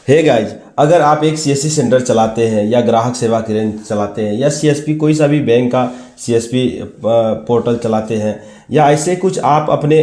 Hey guys, अगर आप एक सीएससी सेंटर चलाते हैं या ग्राहक सेवा केंद्र चलाते हैं या सीएसपी कोई सा भी बैंक का सीएसपी पोर्टल चलाते हैं या ऐसे कुछ आप अपने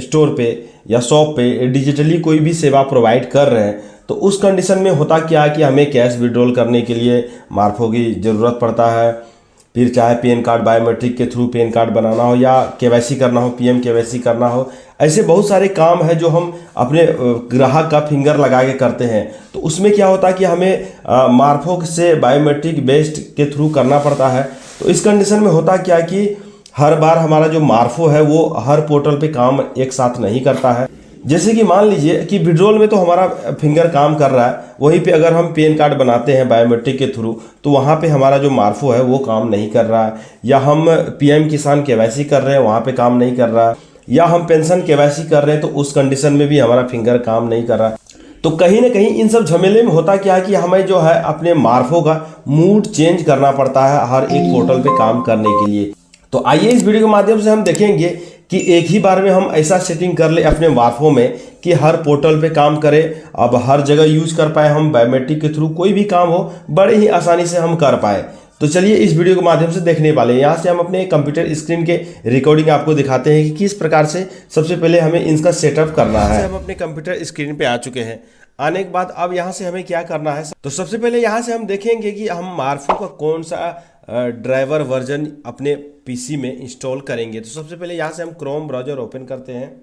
स्टोर पे या शॉप पे डिजिटली कोई भी सेवा प्रोवाइड कर रहे हैं, तो उस कंडीशन में होता क्या है कि हमें कैश विड्रॉल करने के लिए मार्फो की ज़रूरत पड़ता है। फिर चाहे पैन कार्ड बायोमेट्रिक के थ्रू पैन कार्ड बनाना हो या केवाईसी करना हो, पीएम केवाईसी करना हो, ऐसे बहुत सारे काम है जो हम अपने ग्राहक का फिंगर लगा के करते हैं। तो उसमें क्या होता है कि हमें मार्फो से बायोमेट्रिक बेस्ड के थ्रू करना पड़ता है। तो इस कंडीशन में होता क्या कि हर बार हमारा जो मार्फो है वो हर पोर्टल पे काम एक साथ नहीं करता है। जैसे कि मान लीजिए कि विड्रॉल में तो हमारा फिंगर काम कर रहा है, वहीं पे अगर हम पैन कार्ड बनाते हैं बायोमेट्रिक के थ्रू तो वहाँ पे हमारा जो मार्फो है वो काम नहीं कर रहा है, या हम पीएम किसान केवाईसी कर रहे हैं वहाँ पे काम नहीं कर रहा है, या हम पेंशन केवाईसी कर रहे हैं तो उस कंडीशन में भी हमारा फिंगर काम नहीं कर रहा है। तो कहीं ना कहीं इन सब झमेले में होता क्या है कि हमें जो है अपने मार्फो का मूड चेंज करना पड़ता है हर एक पोर्टल पे काम करने के लिए। तो आइए इस वीडियो के माध्यम से हम देखेंगे कि एक ही बार में हम ऐसा सेटिंग कर ले अपने मार्फो में कि हर पोर्टल पे काम करे, अब हर जगह यूज कर पाए, हम बायोमेट्रिक के थ्रू कोई भी काम हो बड़े ही आसानी से हम कर पाए। तो चलिए इस वीडियो के माध्यम से देखने वाले हैं। यहाँ से हम अपने कंप्यूटर स्क्रीन के रिकॉर्डिंग आपको दिखाते हैं कि किस प्रकार से सबसे पहले हमें इसका सेटअप करना है। हम अपने कंप्यूटर स्क्रीन पे आ चुके हैं। आने के बाद अब यहाँ से हमें क्या करना है, तो सबसे पहले यहाँ से हम देखेंगे कि हम मार्फो का कौन सा ड्राइवर वर्जन अपने पीसी में इंस्टॉल करेंगे। तो सबसे पहले यहाँ से हम क्रोम ब्राउजर ओपन करते हैं।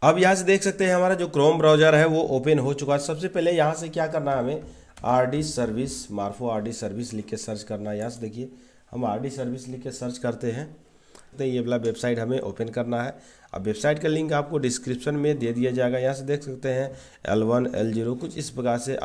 अब यहाँ से देख सकते हैं हमारा जो क्रोम ब्राउजर है वो ओपन हो चुका है। सबसे पहले यहाँ से क्या करना है, हमें आरडी सर्विस, मार्फो आरडी सर्विस लिख के सर्च करना है। यहाँ से देखिए हम आरडी सर्विस लिख के सर्च करते हैं तो ये वाला वेबसाइट हमें ओपन करना है। अब वेबसाइट का लिंक आपको डिस्क्रिप्शन में दे दिया जाएगा। यहाँ से देख सकते हैं L1 L0 कुछ इस प्रकार से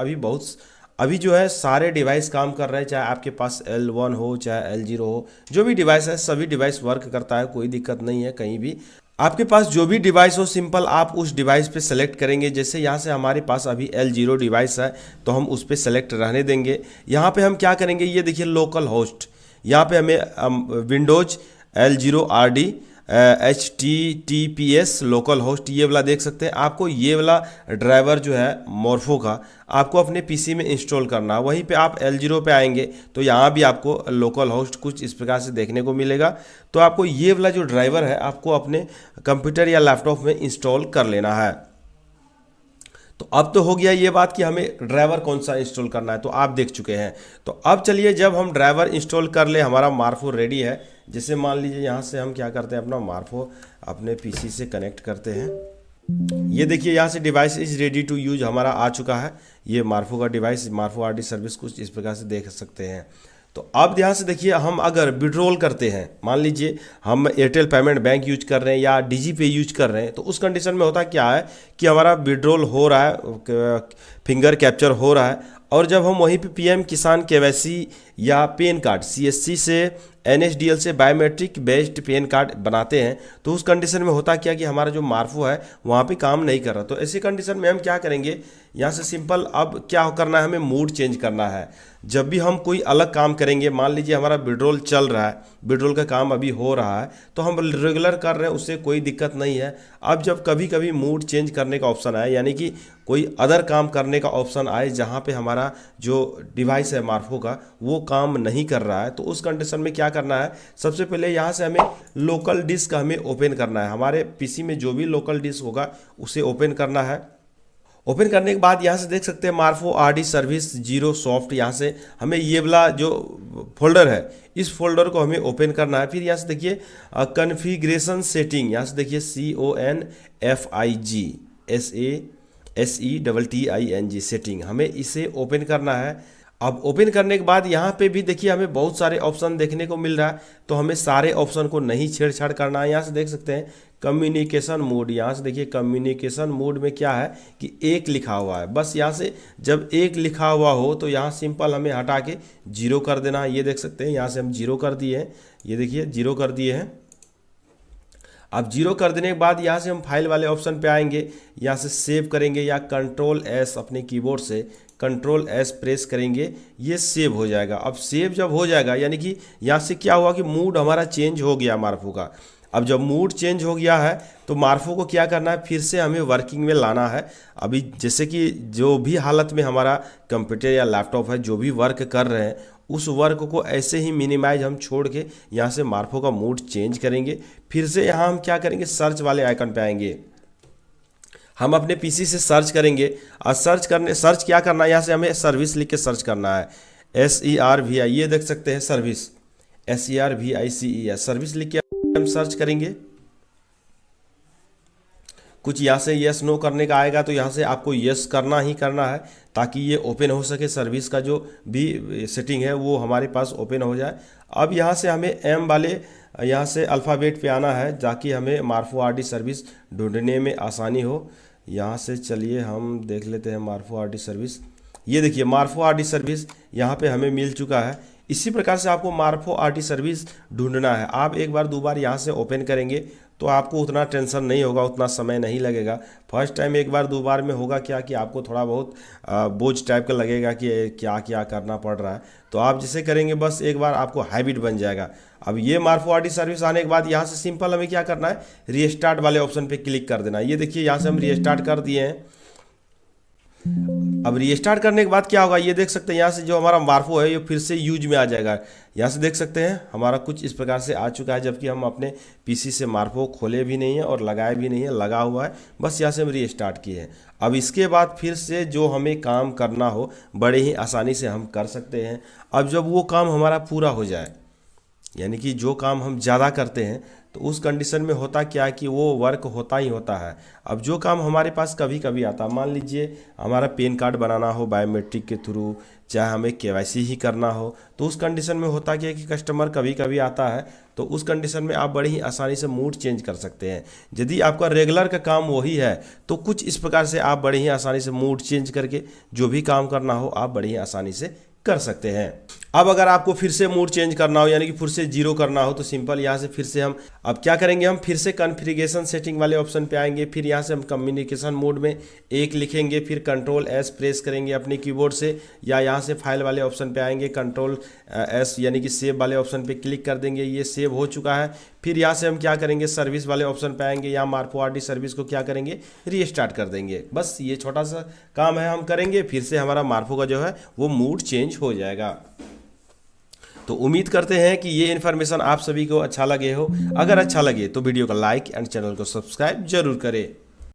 अभी जो है सारे डिवाइस काम कर रहे हैं, चाहे आपके पास L1 हो चाहे L0 हो, जो भी डिवाइस है सभी डिवाइस वर्क करता है, कोई दिक्कत नहीं है कहीं भी। आपके पास जो भी डिवाइस हो सिंपल आप उस डिवाइस पे सेलेक्ट करेंगे। जैसे यहाँ से हमारे पास अभी L0 डिवाइस है तो हम उस पर सेलेक्ट रहने देंगे। यहाँ पे हम क्या करेंगे, ये देखिए लोकल होस्ट, यहाँ पे हमें Windows L0 RD HTTPS local host ये वाला देख सकते हैं। आपको ये वाला ड्राइवर जो है मार्फो का आपको अपने पीसी में इंस्टॉल करना है। वहीं पे आप L0 पे आएंगे तो यहाँ भी आपको लोकल होस्ट कुछ इस प्रकार से देखने को मिलेगा। तो आपको ये वाला जो ड्राइवर है आपको अपने कंप्यूटर या लैपटॉप में इंस्टॉल कर लेना है। तो अब तो हो गया ये बात कि हमें ड्राइवर कौन सा इंस्टॉल करना है, तो आप देख चुके हैं। तो अब चलिए जब हम ड्राइवर इंस्टॉल कर ले, हमारा मार्फो रेडी है। जैसे मान लीजिए यहाँ से हम क्या करते हैं, अपना मार्फो अपने पीसी से कनेक्ट करते हैं। ये देखिए यहाँ से device is ready to use हमारा आ चुका है। ये मार्फो का डिवाइस, मार्फो आरडी सर्विस कुछ इस प्रकार से देख सकते हैं। तो अब यहाँ से देखिए हम अगर विड्रॉल करते हैं, मान लीजिए हम एयरटेल पेमेंट बैंक यूज कर रहे हैं या डीजी पे यूज कर रहे हैं, तो उस कंडीशन में होता क्या है कि हमारा विड्रॉल हो रहा है, फिंगर कैप्चर हो रहा है, और जब हम वहीं पे पीएम किसान केवाईसी या पैन कार्ड सीएससी से एनएसडीएल से बायोमेट्रिक बेस्ड पैन कार्ड बनाते हैं तो उस कंडीशन में होता क्या कि हमारा जो मार्फो है वहाँ पे काम नहीं कर रहा। तो ऐसी कंडीशन में हम क्या करेंगे, यहाँ से सिंपल अब क्या करना है, हमें मूड चेंज करना है। जब भी हम कोई अलग काम करेंगे, मान लीजिए हमारा विड्रॉल चल रहा है, विड्रॉल का काम अभी हो रहा है तो हम रेगुलर कर रहे हैं, उससे कोई दिक्कत नहीं है। अब जब कभी कभी मूड चेंज करने का ऑप्शन आए, यानी कि कोई अदर काम करने का ऑप्शन आए जहाँ पे हमारा जो डिवाइस है मार्फो का वो काम नहीं कर रहा है, तो उस कंडीशन में क्या करना है, सबसे पहले यहाँ से हमें लोकल डिस्क हमें ओपन करना है। हमारे पीसी में जो भी लोकल डिस्क होगा उसे ओपन करना है। ओपन करने के बाद यहाँ से देख सकते हैं मार्फो आरडी सर्विस 0 सॉफ्ट, यहाँ से हमें ये वाला जो फोल्डर है इस फोल्डर को हमें ओपन करना है। फिर यहाँ से देखिए कॉन्फ़िगरेशन सेटिंग, यहाँ से देखिए CONFIG सेटिंग, हमें इसे ओपन करना है। अब ओपन करने के बाद यहाँ पे भी देखिए हमें बहुत सारे ऑप्शन देखने को मिल रहा है, तो हमें सारे ऑप्शन को नहीं छेड़छाड़ करना है। यहाँ से देख सकते हैं कम्युनिकेशन मोड, यहाँ से देखिए कम्युनिकेशन मोड में क्या है कि एक लिखा हुआ है, बस यहाँ से जब एक लिखा हुआ हो तो यहाँ सिंपल हमें हटा के 0 कर देना है। ये देख सकते हैं यहाँ से हम 0 कर दिए हैं, ये देखिए 0 कर दिए हैं। अब 0 कर देने के बाद यहाँ से हम फाइल वाले ऑप्शन पे आएंगे, यहाँ से सेव करेंगे या Ctrl+S अपने कीबोर्ड से Ctrl+S प्रेस करेंगे, ये सेव हो जाएगा। अब सेव जब हो जाएगा यानी कि यहाँ से क्या हुआ कि मूड हमारा चेंज हो गया मार्फो का। अब जब मूड चेंज हो गया है तो मार्फो को क्या करना है, फिर से हमें वर्किंग में लाना है। अभी जैसे कि जो भी हालत में हमारा कंप्यूटर या लैपटॉप है, जो भी वर्क कर रहे हैं, उस वर्क को ऐसे ही मिनिमाइज हम छोड़ के यहाँ से मार्फो का मूड चेंज करेंगे। फिर से यहाँ हम क्या करेंगे, सर्च वाले आइकन पे आएंगे, हम अपने पीसी से सर्च करेंगे। और सर्च क्या करना है, यहाँ से हमें सर्विस लिख के सर्च करना है, SERVI, ये देख सकते हैं सर्विस, SERVICES, सर्विस लिख के हम सर्च करेंगे। कुछ यहाँ से यस नो करने का आएगा, तो यहाँ से आपको यस करना ही करना है ताकि ये ओपन हो सके, सर्विस का जो भी सेटिंग है वो हमारे पास ओपन हो जाए। अब यहाँ से हमें एम वाले यहाँ से अल्फ़ाबेट पे आना है ताकि हमें मार्फो RD सर्विस ढूंढने में आसानी हो। यहाँ से चलिए हम देख लेते हैं मार्फो RD सर्विस। ये देखिए मार्फो RD सर्विस यहाँ पे हमें मिल चुका है। इसी प्रकार से आपको मार्फो RD सर्विस ढूंढना है। आप एक बार दो बार यहाँ से ओपन करेंगे तो आपको उतना टेंशन नहीं होगा, उतना समय नहीं लगेगा। फर्स्ट टाइम एक बार दो बार में होगा क्या कि आपको थोड़ा बहुत बोझ टाइप का लगेगा कि क्या क्या करना पड़ रहा है। तो आप जिसे करेंगे बस एक बार आपको हैबिट बन जाएगा। अब ये मार्फो RD सर्विस आने के बाद यहाँ से सिंपल हमें क्या करना है, रीस्टार्ट वाले ऑप्शन पे क्लिक कर देना है। ये देखिए यहाँ से हम रीस्टार्ट कर दिए हैं। अब रीस्टार्ट करने के बाद क्या होगा, ये देख सकते हैं यहाँ से जो हमारा मार्फो है ये फिर से यूज में आ जाएगा। यहाँ से देख सकते हैं हमारा कुछ इस प्रकार से आ चुका है, जबकि हम अपने पीसी से मार्फो खोले भी नहीं है और लगाए भी नहीं है, लगा हुआ है, बस यहाँ से हम रीस्टार्ट किए हैं। अब इसके बाद फिर से जो हमें काम करना हो बड़े ही आसानी से हम कर सकते हैं। अब जब वो काम हमारा पूरा हो जाए, यानी कि जो काम हम ज़्यादा करते हैं, तो उस कंडीशन में होता क्या है कि वो वर्क होता ही होता है। अब जो काम हमारे पास कभी कभी आता है, मान लीजिए हमारा पैन कार्ड बनाना हो बायोमेट्रिक के थ्रू, चाहे हमें KYC ही करना हो, तो उस कंडीशन में होता क्या है कि कस्टमर कभी कभी आता है, तो उस कंडीशन में आप बड़ी ही आसानी से मूड चेंज कर सकते हैं। यदि आपका रेगुलर का काम वही है तो कुछ इस प्रकार से आप बड़ी ही आसानी से मूड चेंज करके जो भी काम करना हो आप बड़ी ही आसानी से कर सकते हैं। अब अगर आपको फिर से मूड चेंज करना हो, यानी कि फिर से जीरो करना हो, तो सिंपल यहाँ से फिर से हम अब क्या करेंगे, हम फिर से कॉन्फ़िगरेशन सेटिंग वाले ऑप्शन पे आएंगे। फिर यहाँ से हम कम्युनिकेशन मोड में 1 लिखेंगे, फिर Ctrl+S प्रेस करेंगे अपने कीबोर्ड से, या यहाँ से फाइल वाले ऑप्शन पे आएंगे, Ctrl+S यानी कि सेव वाले ऑप्शन पे क्लिक कर देंगे। ये सेव हो चुका है। फिर यहाँ से हम क्या करेंगे, सर्विस वाले ऑप्शन पे आएंगे, यहाँ मार्फो RD सर्विस को क्या करेंगे, रीस्टार्ट कर देंगे। बस ये छोटा सा काम है, हम करेंगे, फिर से हमारा मार्फो का जो है वो मूड चेंज हो जाएगा। तो उम्मीद करते हैं कि ये इन्फॉर्मेशन आप सभी को अच्छा लगे हो। अगर अच्छा लगे तो वीडियो को लाइक एंड चैनल को सब्सक्राइब जरूर करें।